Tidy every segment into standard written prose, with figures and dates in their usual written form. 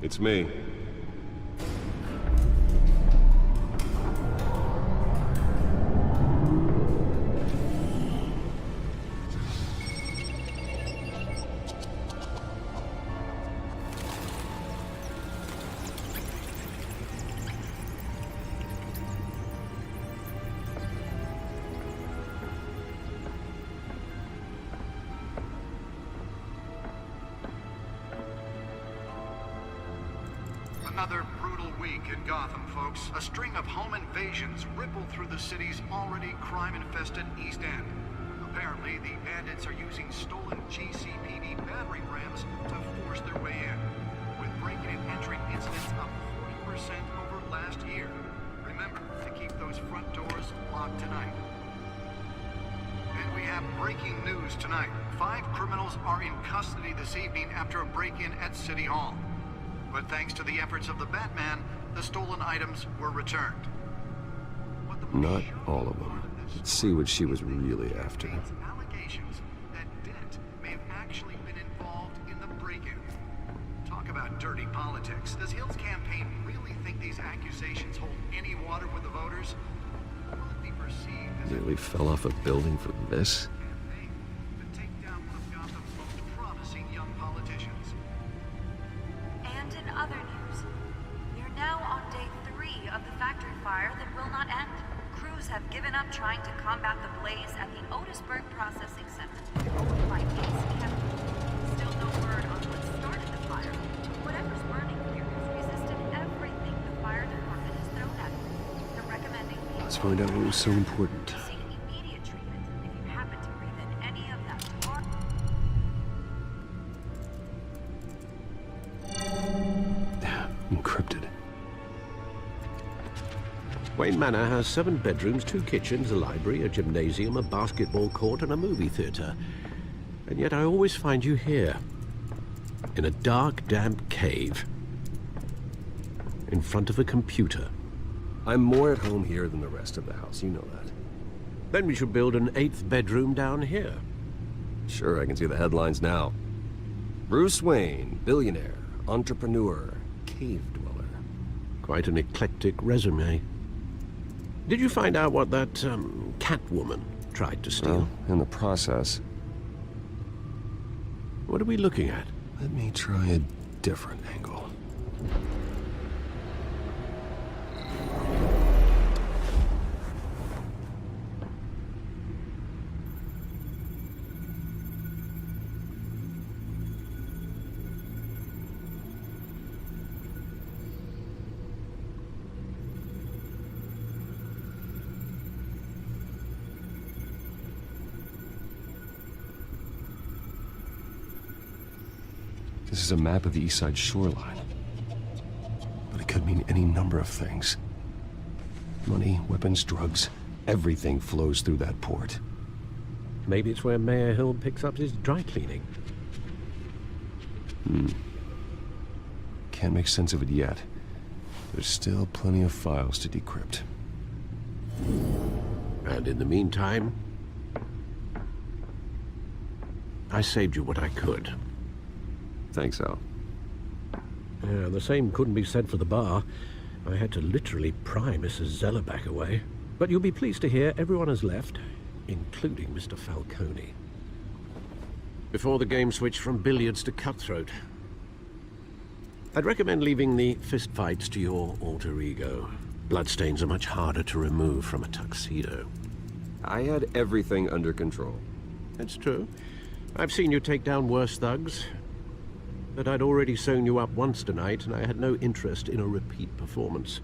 It's me. Another brutal week in Gotham, folks. A string of home invasions rippled through the city's already crime-infested East End. Apparently, the bandits are using stolen GCPD battering rams to force their way in, with breaking and entering incidents up 40% over last year. Remember to keep those front doors locked tonight. And we have breaking news tonight. 5 criminals are in custody this evening after a break-in at City Hall. But thanks to the efforts of the Batman, the stolen items were returned. Not all of them. Let's see what she was really after. Allegations that Dent may have actually been involved in the break-in. Talk about dirty politics. Does Hill's campaign really think these accusations hold any water with the voters? Will it be perceived as Nearly fell off a building for this? campaign to take down one of Gotham's most promising young politicians? And in other news, we are now on day 3 of the factory fire that will not end. Crews have given up trying to combat the blaze at the Otisburg Processing Center, owned by Ace Chemical. Still no word on what started the fire. Whatever's burning here has resisted everything the fire department has thrown at it. They're recommending people Let's find out what was so important. seek immediate treatment if you happen to breathe in any of that tar. Encrypted. Wayne Manor has 7 bedrooms, 2 kitchens, a library, a gymnasium, a basketball court, and a movie theater. And yet I always find you here, in a dark, damp cave, in front of a computer. I'm more at home here than the rest of the house, you know that. Then we should build an 8th bedroom down here. Sure, I can see the headlines now. Bruce Wayne, billionaire, entrepreneur, cave dweller. Quite an eclectic resume. Did you find out what that, Catwoman tried to steal? Well, in the process, What are we looking at? let me try a different angle. This is a map of the East Side shoreline. But it could mean any number of things. Money, weapons, drugs, everything flows through that port. Maybe it's where Mayor Hill picks up his dry cleaning. Can't make sense of it yet. There's still plenty of files to decrypt. And in the meantime, I saved you what I could. Thanks, Al. Yeah, the same couldn't be said for the bar. I had to literally pry Mrs. Zellerback away. But you'll be pleased to hear everyone has left, including Mr. Falcone. Before the game switched from billiards to cutthroat. I'd recommend leaving the fistfights to your alter ego. Bloodstains are much harder to remove from a tuxedo. I had everything under control. That's true. I've seen you take down worse thugs. But I'd already sewn you up once tonight, and I had no interest in a repeat performance.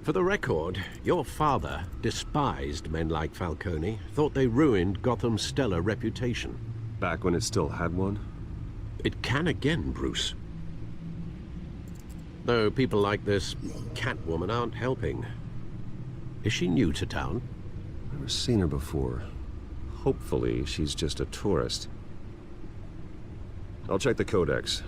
For the record, your father despised men like Falcone, thought they ruined Gotham's stellar reputation. Back when it still had one? It can again, Bruce. Though people like this Catwoman aren't helping. Is she new to town? Never seen her before. Hopefully, she's just a tourist. I'll check the codex.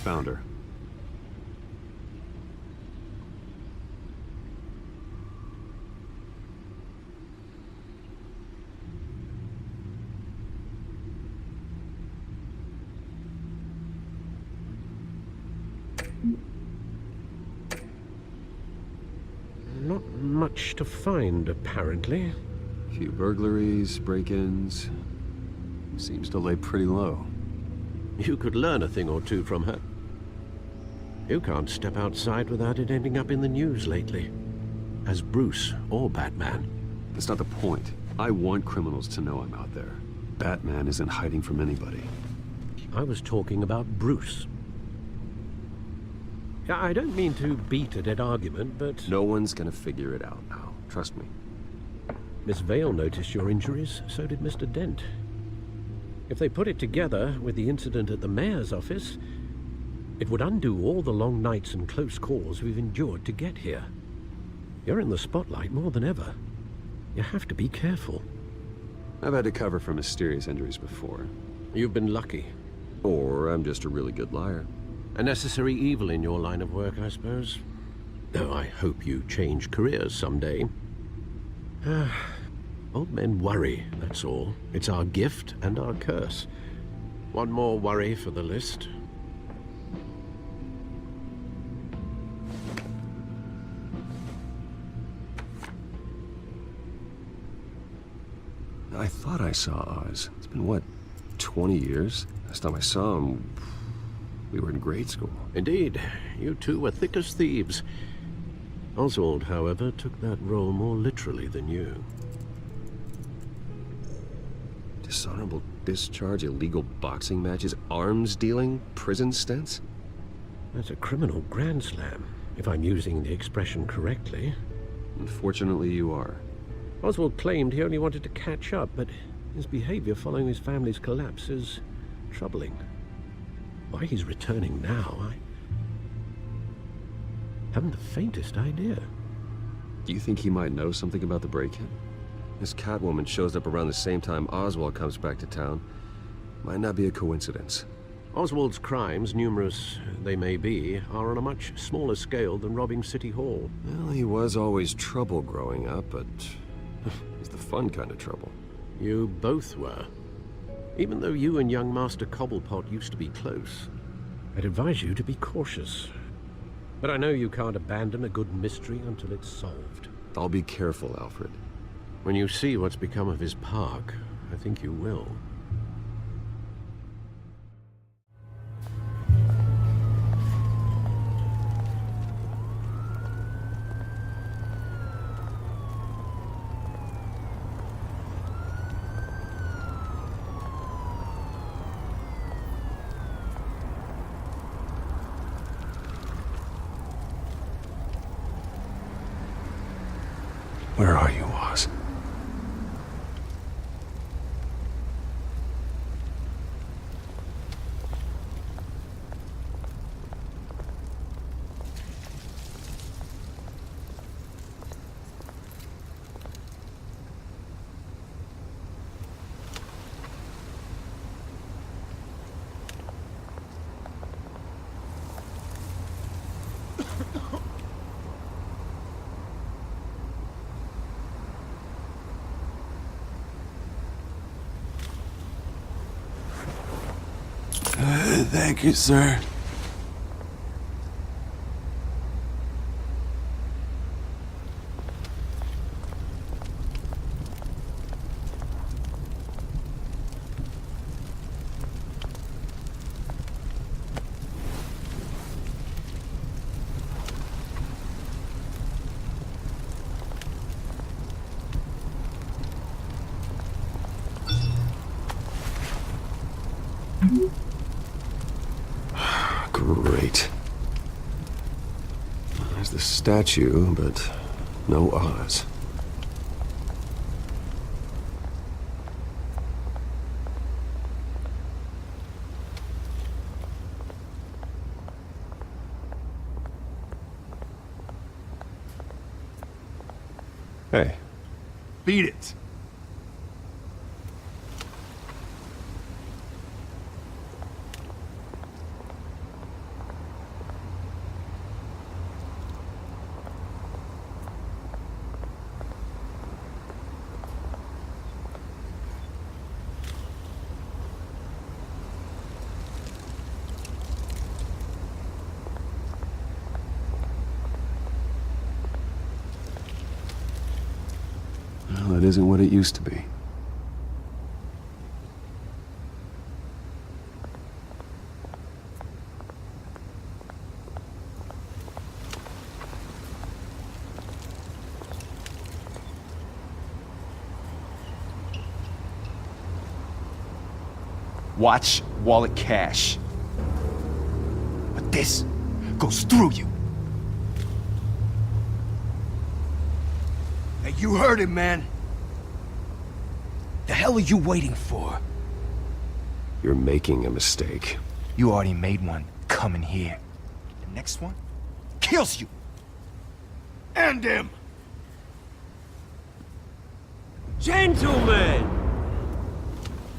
Found her. Not much to find, apparently. Few burglaries, break-ins. Seems to lay pretty low. You could learn a thing or two from her. You can't step outside without it ending up in the news lately. As Bruce or Batman. That's not the point. I want criminals to know I'm out there. Batman isn't hiding from anybody. I was talking about Bruce. I don't mean to beat a dead argument, but... No one's gonna figure it out now. Trust me. Miss Vale noticed your injuries, so did Mr. Dent. If they put it together with the incident at the mayor's office, it would undo all the long nights and close calls we've endured to get here. You're in the spotlight more than ever. You have to be careful. I've had to cover for mysterious injuries before. You've been lucky. Or I'm just a really good liar. A necessary evil in your line of work, I suppose. Though I hope you change careers someday. Old men worry, that's all. It's our gift and our curse. One more worry for the list. I thought I saw Oz. It's been, what, 20 years? Last time I saw him, we were in grade school. Indeed, you two were thick as thieves. Oswald, however, took that role more literally than you. Dishonorable discharge, illegal boxing matches, arms dealing, prison stints? That's a criminal grand slam, if I'm using the expression correctly. Unfortunately, you are. Oswald claimed he only wanted to catch up, but his behavior following his family's collapse is troubling. Why he's returning now, I haven't the faintest idea. Do you think he might know something about the break-in? This Catwoman shows up around the same time Oswald comes back to town. Might not be a coincidence. Oswald's crimes, numerous they may be, are on a much smaller scale than robbing City Hall. Well, he was always trouble growing up, but it's the fun kind of trouble. You both were. Even though you and young Master Cobblepot used to be close, I'd advise you to be cautious. But I know you can't abandon a good mystery until it's solved. I'll be careful, Alfred. When you see what's become of his park, I think you will. Where are you, Oz? Thank you, sir. Great. There's the statue, but no Oz. Hey. Beat it. it isn't what it used to be. Watch wallet cash. But this goes through you. Hey, you heard it, man. The hell are you waiting for? You're making a mistake. You already made one coming here. The next one kills you. And him. Gentlemen!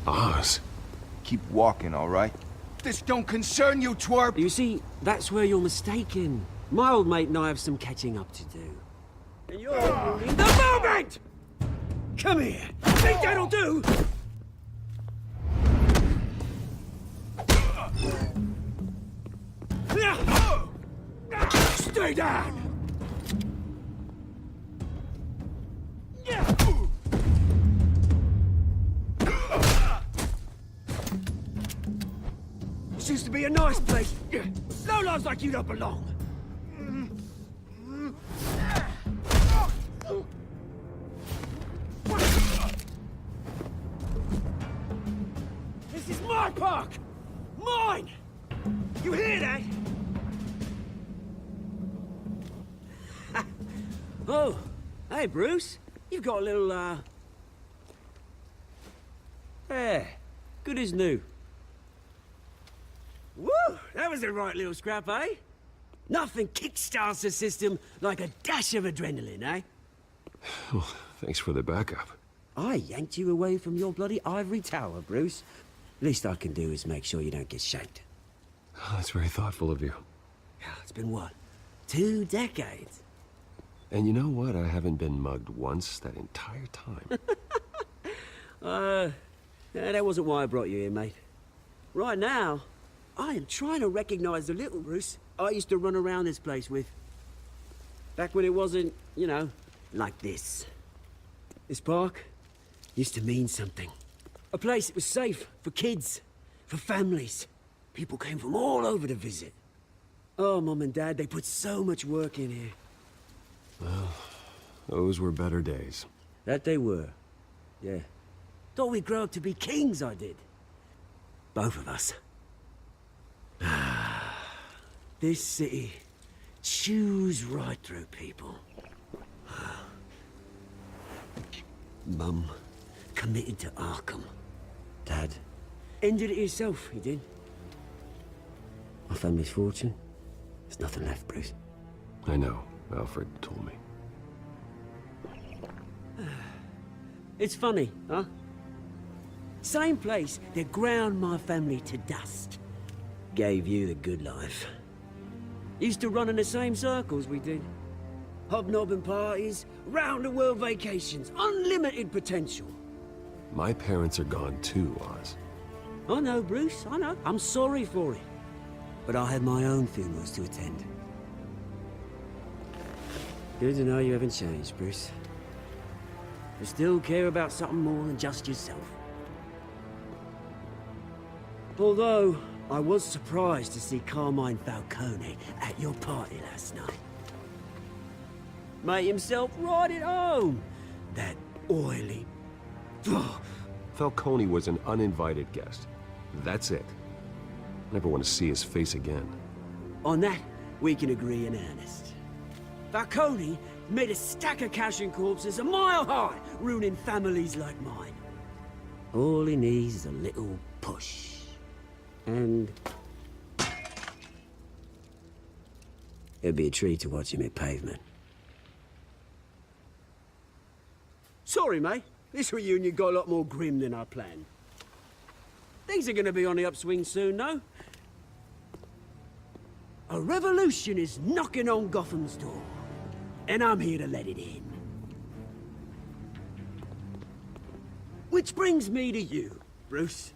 Oz. Keep walking, all right? This don't concern you, twerp. You see, that's where you're mistaken. My old mate and I have some catching up to do. And you're ruining the moment! Come here. Think that'll do? Stay down! This used to be a nice place. Lowlifes like you don't belong. This is my park! Mine! You hear that? Oh, hey, Bruce. You've got a little, yeah, good as new. Woo! That was a right little scrap, eh? Nothing kickstarts the system like a dash of adrenaline, eh? Well, thanks for the backup. I yanked you away from your bloody ivory tower, Bruce. Least I can do is make sure you don't get shanked. Oh, that's very thoughtful of you. It's been what? 2 decades? And you know what? I haven't been mugged once that entire time. Yeah, that wasn't why I brought you here, mate. Right now, I am trying to recognize the little Bruce I used to run around this place with. Back when it wasn't, you know, like this. This park used to mean something. A place that was safe for kids, for families. People came from all over to visit. Oh, Mum and Dad, they put so much work in here. Well, those were better days. That they were. Yeah. Thought we'd grow up to be kings, I did. Both of us. This city chews right through people. Mum committed to Arkham. Dad ended it himself, he did. My family's fortune, there's nothing left, Bruce. I know. Alfred told me. It's funny, huh? Same place that ground my family to dust. Gave you the good life. Used to run in the same circles we did. Hobnobbing parties, round-the-world vacations, unlimited potential. My parents are gone too, Oz. I know, Bruce, I know. I'm sorry for it. But I had my own funerals to attend. Good to know you haven't changed, Bruce. You still care about something more than just yourself. Although, I was surprised to see Carmine Falcone at your party last night. Made himself right at home. That oily... Falcone was an uninvited guest. That's it. Never want to see his face again. On that, we can agree in earnest. Falcone made a stack of cash and corpses a mile high, ruining families like mine. All he needs is a little push. And... it'd be a treat to watch him hit pavement. Sorry, mate. This reunion got a lot more grim than I planned. Things are gonna be on the upswing soon, no? A revolution is knocking on Gotham's door. And I'm here to let it in. Which brings me to you, Bruce.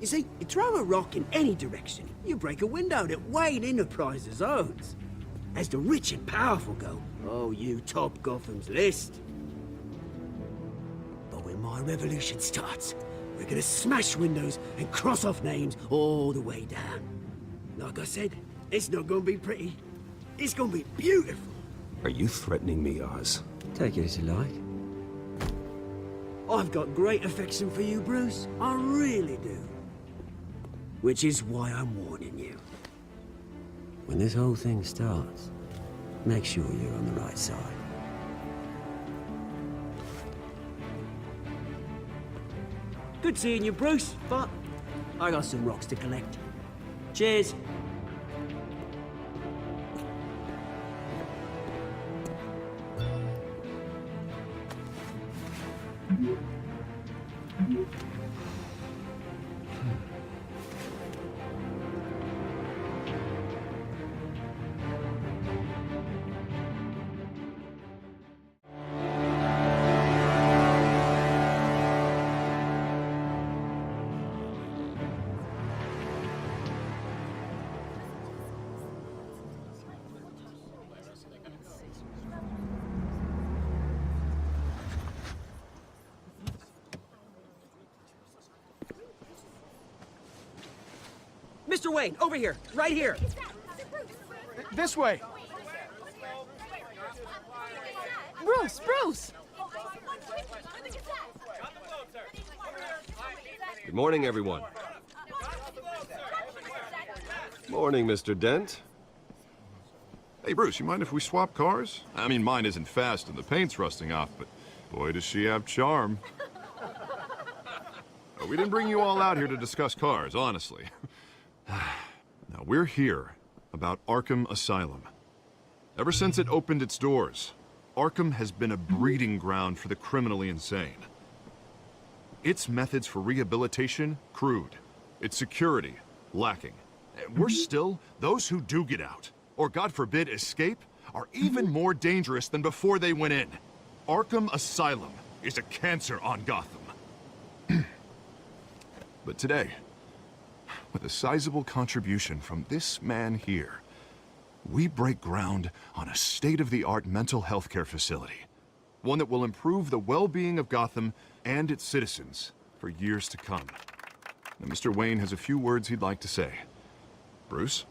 You see, you throw a rock in any direction, you break a window that Wayne Enterprises owns. As the rich and powerful go, oh, you top Gotham's list. our revolution starts, we're gonna smash windows and cross off names all the way down. Like I said, it's not gonna be pretty. It's gonna be beautiful. Are you threatening me, Oz? Take it as you like. I've got great affection for you, Bruce. I really do. Which is why I'm warning you. When this whole thing starts, make sure you're on the right side. Good seeing you, Bruce, but I got some rocks to collect. Cheers. Mr. Wayne, over here, right here. This way. Bruce! Good morning, everyone. Morning, Mr. Dent. Hey, Bruce, you mind if we swap cars? I mean, mine isn't fast and the paint's rusting off, but boy, does she have charm. We didn't bring you all out here to discuss cars, honestly. Now, we're here about Arkham Asylum. Ever since it opened its doors, Arkham has been a breeding ground for the criminally insane. Its methods for rehabilitation, crude. Its security, lacking. Worse still, those who do get out, or God forbid escape, are even more dangerous than before they went in. Arkham Asylum is a cancer on Gotham. But today, with a sizable contribution from this man here, we break ground on a state-of-the-art mental health care facility. One that will improve the well-being of Gotham and its citizens for years to come. Now, Mr. Wayne has a few words he'd like to say. Bruce?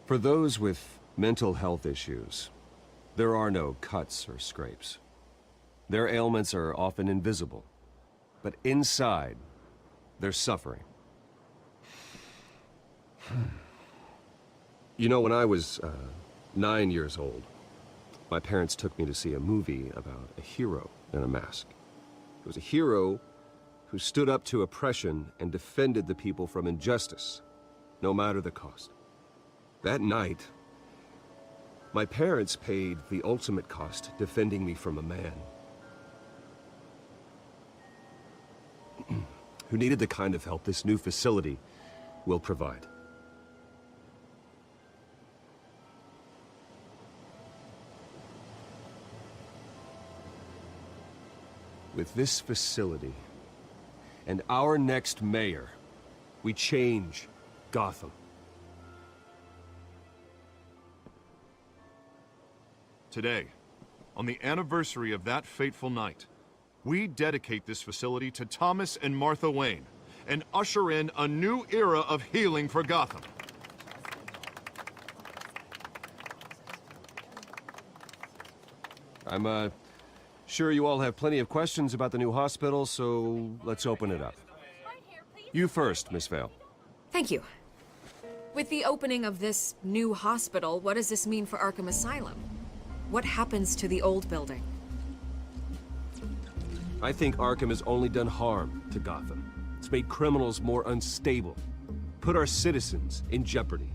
For those with mental health issues, there are no cuts or scrapes. Their ailments are often invisible, but inside, they're suffering. You know, when I was 9 years old, my parents took me to see a movie about a hero in a mask. It was a hero who stood up to oppression and defended the people from injustice, no matter the cost. That night, my parents paid the ultimate cost defending me from a man who needed the kind of help this new facility will provide. With this facility and our next mayor, we change Gotham. Today, on the anniversary of that fateful night, we dedicate this facility to Thomas and Martha Wayne and usher in a new era of healing for Gotham. I'm sure you all have plenty of questions about the new hospital, so let's open it up. You first, Miss Vale. Thank you. With the opening of this new hospital, what does this mean for Arkham Asylum? What happens to the old building? I think Arkham has only done harm to Gotham. It's made criminals more unstable, put our citizens in jeopardy.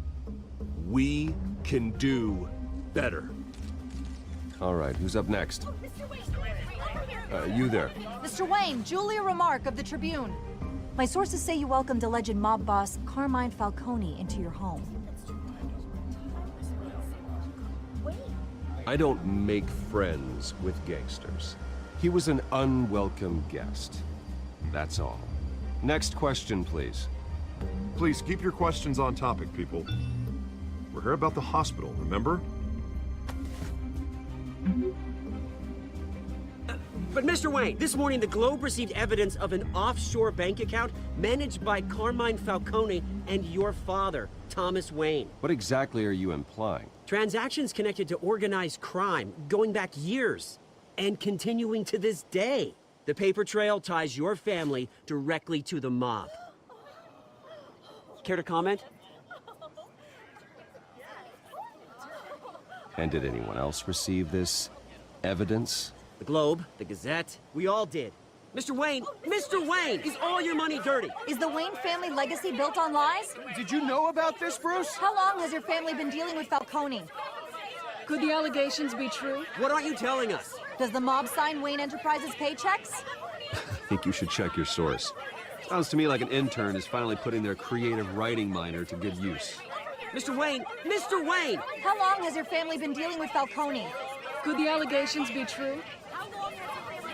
We can do better. All right, who's up next? You there. Mr. Wayne, Julia Remark of the Tribune. My sources say you welcomed alleged mob boss Carmine Falcone into your home. I don't make friends with gangsters. He was an unwelcome guest. That's all. Next question, please. Please keep your questions on topic, people. We're here about the hospital, remember? But Mr. Wayne, this morning the Globe received evidence of an offshore bank account managed by Carmine Falcone and your father, Thomas Wayne. What exactly are you implying? Transactions connected to organized crime going back years and continuing to this day. The paper trail ties your family directly to the mob. Care to comment? And did anyone else receive this evidence? The Globe, the Gazette, we all did. Mr. Wayne, is all your money dirty? Is the Wayne family legacy built on lies? Did you know about this, Bruce? How long has your family been dealing with Falcone? Could the allegations be true? What aren't you telling us? Does the mob sign Wayne Enterprises paychecks? I think you should check your source. Sounds to me like an intern is finally putting their creative writing minor to good use. Mr. Wayne! How long has your family been dealing with Falcone? Could the allegations be true?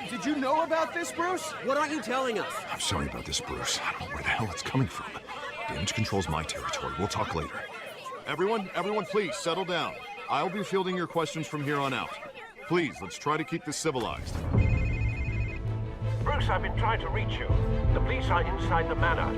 Did you know about this, Bruce? What aren't you telling us? I'm sorry about this, Bruce. I don't know where the hell it's coming from. Damage control's my territory. We'll talk later. Everyone, please, settle down. I'll be fielding your questions from here on out. Please, let's try to keep this civilized. Bruce, I've been trying to reach you. The police are inside the manor.